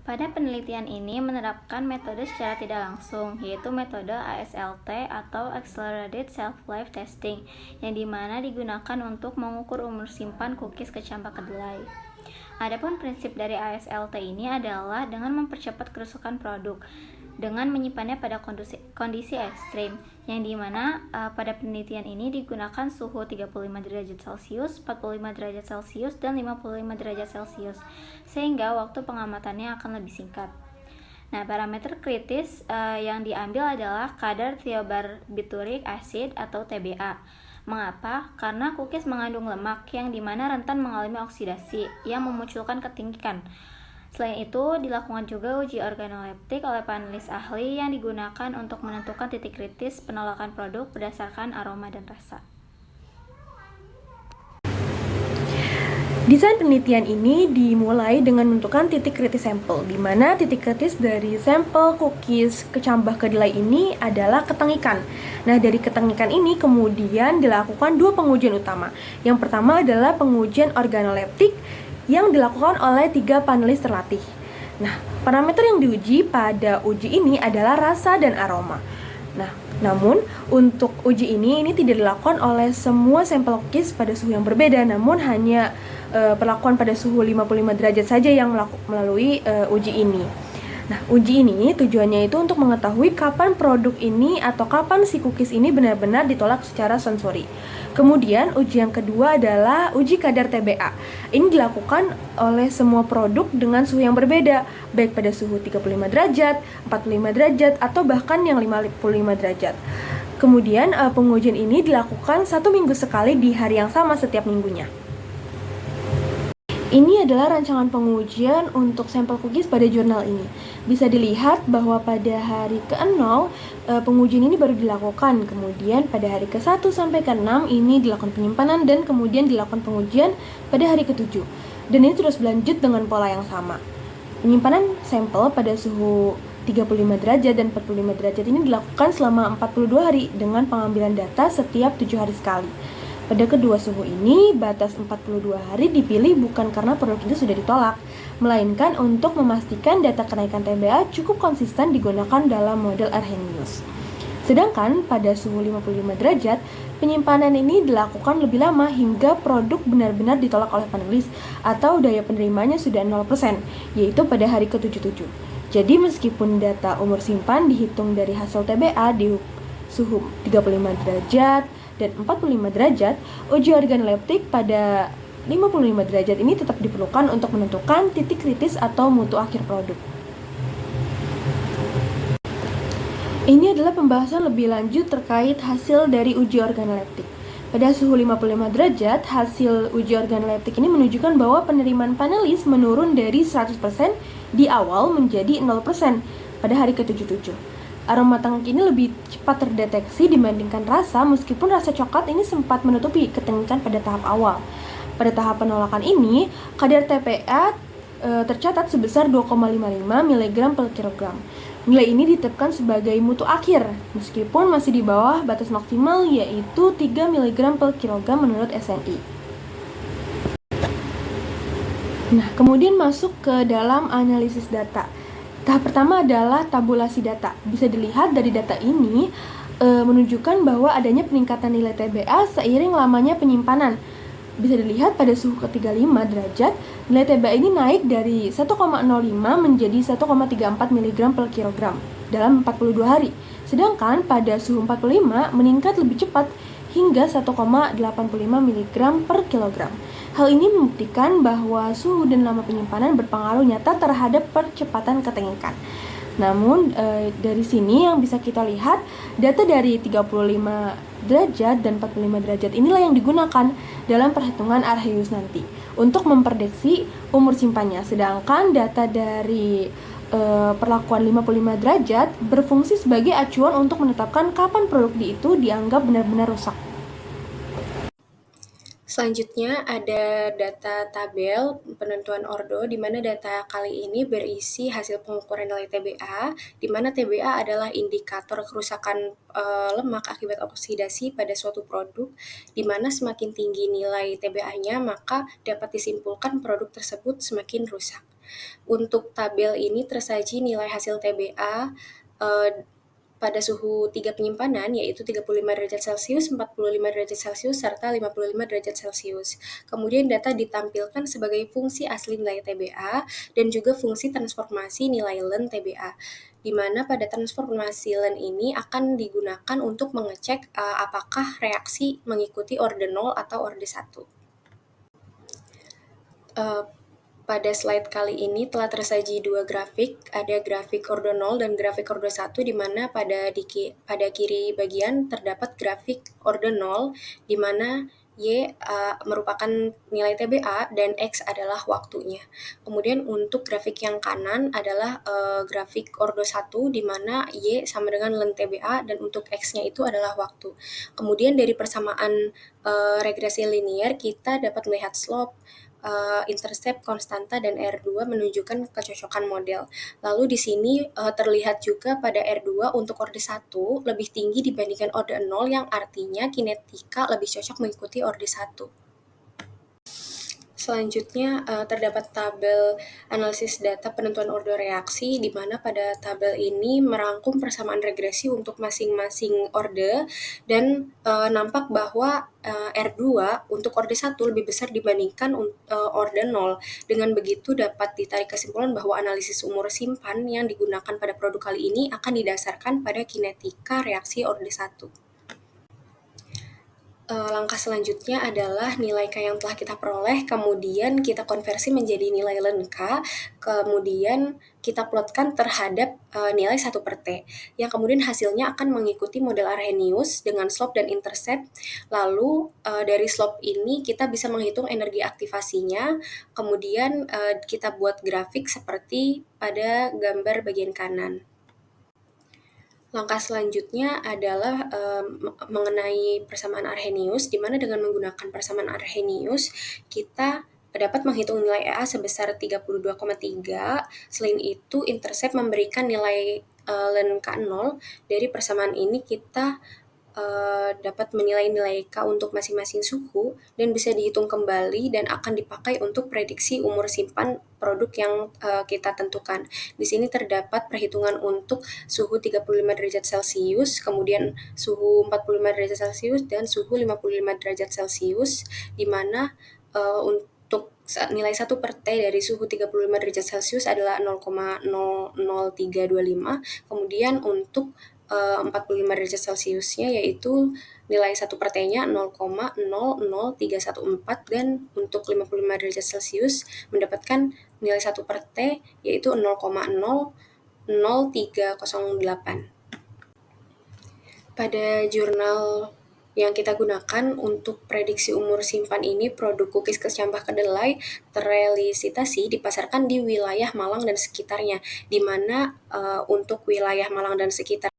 Pada penelitian ini menerapkan metode secara tidak langsung, yaitu metode ASLT atau Accelerated Shelf-Life Testing, yang dimana digunakan untuk mengukur umur simpan cookies kecambah kedelai. Adapun prinsip dari ASLT ini adalah dengan mempercepat kerusakan produk dengan menyimpannya pada kondisi ekstrim, yang dimana pada penelitian ini digunakan suhu 35 derajat Celcius, 45 derajat Celcius, dan 55 derajat Celcius, sehingga waktu pengamatannya akan lebih singkat. Nah, parameter kritis yang diambil adalah kadar thiobarbituric acid atau TBA. Mengapa? Karena cookies mengandung lemak yang dimana rentan mengalami oksidasi yang memunculkan ketinggian. Selain itu, dilakukan juga uji organoleptik oleh panelis ahli yang digunakan untuk menentukan titik kritis penolakan produk berdasarkan aroma dan rasa. Desain penelitian ini dimulai dengan menentukan titik kritis sampel, di mana titik kritis dari sampel cookies kecambah kedelai ini adalah ketengikan. Nah, dari ketengikan ini kemudian dilakukan dua pengujian utama. Yang pertama adalah pengujian organoleptik yang dilakukan oleh 3 panelis terlatih. Nah, parameter yang diuji pada uji ini adalah rasa dan aroma. Nah, namun untuk uji ini tidak dilakukan oleh semua sampel cookies pada suhu yang berbeda, namun hanya perlakuan pada suhu 55 derajat saja yang melalui uji ini. Nah, uji ini tujuannya itu untuk mengetahui kapan produk ini atau kapan si cookies ini benar-benar ditolak secara sensori. Kemudian uji yang kedua adalah uji kadar TBA. Ini dilakukan oleh semua produk dengan suhu yang berbeda, baik pada suhu 35 derajat, 45 derajat, atau bahkan yang 55 derajat. Kemudian pengujian ini dilakukan 1 minggu sekali di hari yang sama setiap minggunya. Ini adalah rancangan pengujian untuk sampel cookies pada jurnal ini. Bisa dilihat bahwa pada hari ke-0 pengujian ini baru dilakukan. Kemudian pada hari ke-1 sampai ke-6 ini dilakukan penyimpanan dan kemudian dilakukan pengujian pada hari ke-7. Dan ini terus berlanjut dengan pola yang sama. Penyimpanan sampel pada suhu 35 derajat dan 45 derajat ini dilakukan selama 42 hari dengan pengambilan data setiap 7 hari sekali. Pada kedua suhu ini, batas 42 hari dipilih bukan karena produk itu sudah ditolak, melainkan untuk memastikan data kenaikan TBA cukup konsisten digunakan dalam model Arrhenius. Sedangkan pada suhu 55 derajat, penyimpanan ini dilakukan lebih lama hingga produk benar-benar ditolak oleh panelis atau daya penerimanya sudah 0%, yaitu pada hari ke-77. Jadi meskipun data umur simpan dihitung dari hasil TBA di suhu 35 derajat, dan 45 derajat, uji organoleptik pada 55 derajat ini tetap diperlukan untuk menentukan titik kritis atau mutu akhir produk. Ini adalah pembahasan lebih lanjut terkait hasil dari uji organoleptik. Pada suhu 55 derajat, hasil uji organoleptik ini menunjukkan bahwa penerimaan panelis menurun dari 100% di awal menjadi 0% pada hari ke-77. Aroma tangki ini lebih cepat terdeteksi dibandingkan rasa, meskipun rasa coklat ini sempat menutupi ketengikan pada tahap awal. Pada tahap penolakan ini, kadar TPA tercatat sebesar 2,55 mg per kilogram. Nilai ini ditetapkan sebagai mutu akhir, meskipun masih di bawah batas maksimal yaitu 3 mg per kilogram menurut SNI. Nah, kemudian masuk ke dalam analisis data. Tahap pertama adalah tabulasi data. Bisa dilihat dari data ini menunjukkan bahwa adanya peningkatan nilai TBA seiring lamanya penyimpanan. Bisa dilihat pada suhu ke-35 derajat, nilai TBA ini naik dari 1,05 menjadi 1,34 mg per kilogram dalam 42 hari. Sedangkan pada suhu 45 meningkat lebih cepat hingga 1,85 mg per kilogram. Hal ini membuktikan bahwa suhu dan lama penyimpanan berpengaruh nyata terhadap percepatan ketengikan. Namun dari sini yang bisa kita lihat, data dari 35 derajat dan 45 derajat inilah yang digunakan dalam perhitungan Arrhenius nanti untuk memprediksi umur simpannya. Sedangkan data dari perlakuan 55 derajat berfungsi sebagai acuan untuk menetapkan kapan produk itu dianggap benar-benar rusak. Selanjutnya ada data tabel penentuan ordo, di mana data kali ini berisi hasil pengukuran nilai TBA, di mana TBA adalah indikator kerusakan lemak akibat oksidasi pada suatu produk, di mana semakin tinggi nilai TBA-nya, maka dapat disimpulkan produk tersebut semakin rusak. Untuk tabel ini tersaji nilai hasil TBA pada suhu 3 penyimpanan, yaitu 35 derajat Celcius, 45 derajat Celcius, serta 55 derajat Celcius. Kemudian data ditampilkan sebagai fungsi asli nilai TBA dan juga fungsi transformasi nilai Len TBA, di mana pada transformasi Len ini akan digunakan untuk mengecek apakah reaksi mengikuti orde 0 atau orde 1. Pada slide kali ini telah tersaji dua grafik, ada grafik ordo 0 dan grafik ordo 1, di mana pada kiri bagian terdapat grafik ordo 0, di mana Y merupakan nilai TBA dan X adalah waktunya. Kemudian untuk grafik yang kanan adalah grafik ordo 1, di mana Y sama dengan Len TBA dan untuk X-nya itu adalah waktu. Kemudian dari persamaan regresi linear kita dapat melihat slope, intercept, konstanta, dan R2 menunjukkan kecocokan model. Lalu di sini terlihat juga pada R2 untuk orde 1 lebih tinggi dibandingkan orde 0, yang artinya kinetika lebih cocok mengikuti orde 1. Selanjutnya terdapat tabel analisis data penentuan ordo reaksi, di mana pada tabel ini merangkum persamaan regresi untuk masing-masing orde, dan nampak bahwa R2 untuk orde 1 lebih besar dibandingkan orde 0. Dengan begitu dapat ditarik kesimpulan bahwa analisis umur simpan yang digunakan pada produk kali ini akan didasarkan pada kinetika reaksi orde 1. Langkah selanjutnya adalah nilai K yang telah kita peroleh, kemudian kita konversi menjadi nilai Len K, kemudian kita plotkan terhadap nilai 1/T, yang kemudian hasilnya akan mengikuti model Arrhenius dengan slope dan intercept. Lalu dari slope ini kita bisa menghitung energi aktivasinya, kemudian kita buat grafik seperti pada gambar bagian kanan. Langkah selanjutnya adalah mengenai persamaan Arrhenius, di mana dengan menggunakan persamaan Arrhenius kita dapat menghitung nilai EA sebesar 32,3. Selain itu, intercept memberikan nilai Len K0. Dari persamaan ini kita dapat menilai nilai K untuk masing-masing suhu dan bisa dihitung kembali dan akan dipakai untuk prediksi umur simpan produk yang kita tentukan. Di sini terdapat perhitungan untuk suhu 35 derajat Celcius, kemudian suhu 45 derajat Celcius, dan suhu 55 derajat Celcius, di mana untuk nilai 1/T dari suhu 35 derajat Celcius adalah 0,00325, kemudian untuk 45 derajat Celciusnya yaitu nilai 1/T-nya 0,00314, dan untuk 55 derajat Celcius mendapatkan nilai 1/T yaitu 0,00308. Pada jurnal yang kita gunakan untuk prediksi umur simpan ini, produk cookies kecambah kedelai terrealisasi dipasarkan di wilayah Malang dan sekitarnya, di mana untuk wilayah Malang dan sekitar